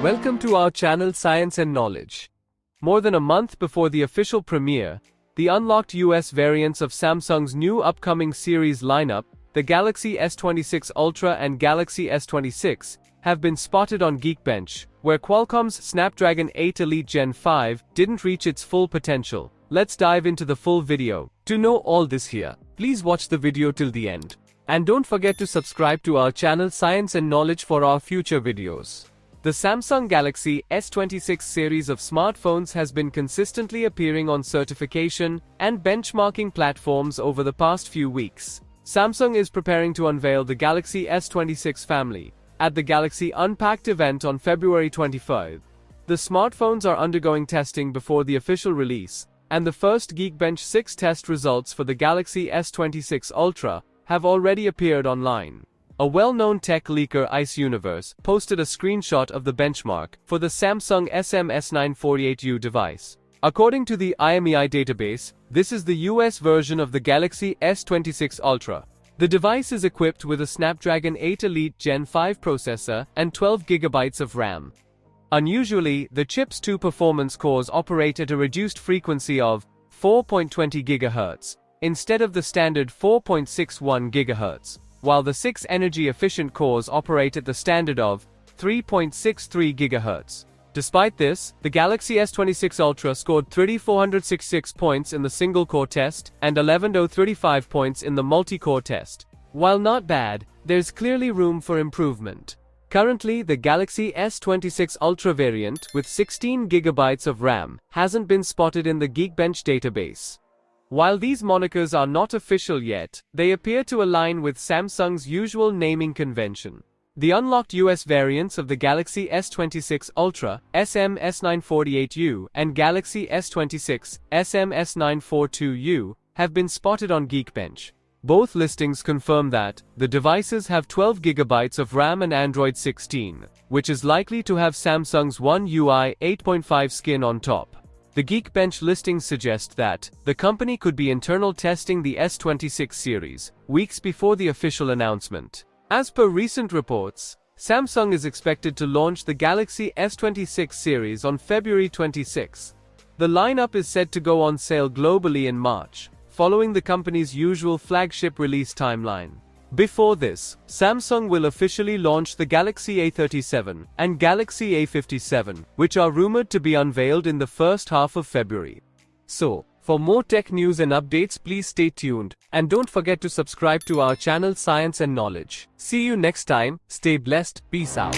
Welcome to our channel Science and Knowledge. More than a month before the official premiere, the unlocked US variants of Samsung's new upcoming series lineup, the Galaxy S26 Ultra and Galaxy S26, have been spotted on Geekbench, where Qualcomm's Snapdragon 8 Elite Gen 5 didn't reach its full potential. Let's dive into the full video. To know all this here, please watch the video till the end. And don't forget to subscribe to our channel Science and Knowledge for our future videos. The Samsung Galaxy S26 series of smartphones has been consistently appearing on certification and benchmarking platforms over the past few weeks. Samsung is preparing to unveil the Galaxy S26 family at the Galaxy Unpacked event on February 25. The smartphones are undergoing testing before the official release, and the first Geekbench 6 test results for the Galaxy S26 Ultra have already appeared online. A well-known tech leaker Ice Universe posted a screenshot of the benchmark for the Samsung S948U device. According to the IMEI database, this is the US version of the Galaxy S26 Ultra. The device is equipped with a Snapdragon 8 Elite Gen 5 processor and 12GB of RAM. Unusually, the chip's two performance cores operate at a reduced frequency of 4.20 GHz, instead of the standard 4.61 GHz. While the 6 energy-efficient cores operate at the standard of 3.63 GHz. Despite this, the Galaxy S26 Ultra scored 3,466 points in the single-core test and 11,035 points in the multi-core test. While not bad, there's clearly room for improvement. Currently, the Galaxy S26 Ultra variant with 16 GB of RAM hasn't been spotted in the Geekbench database. While these monikers are not official yet, they appear to align with Samsung's usual naming convention. The unlocked US variants of the Galaxy S26 Ultra, S948U, and Galaxy S26, S942U, have been spotted on Geekbench. Both listings confirm that the devices have 12 GB of RAM and Android 16, which is likely to have Samsung's One UI 8.5 skin on top. The Geekbench listings suggest that the company could be internal testing the S26 series weeks before the official announcement. As per recent reports, Samsung is expected to launch the Galaxy S26 series on February 26. The lineup is said to go on sale globally in March, following the company's usual flagship release timeline. Before this, Samsung will officially launch the Galaxy A37 and Galaxy A57, which are rumored to be unveiled in the first half of February. So, for more tech news and updates, please stay tuned, and don't forget to subscribe to our channel Science and Knowledge. See you next time, stay blessed, peace out.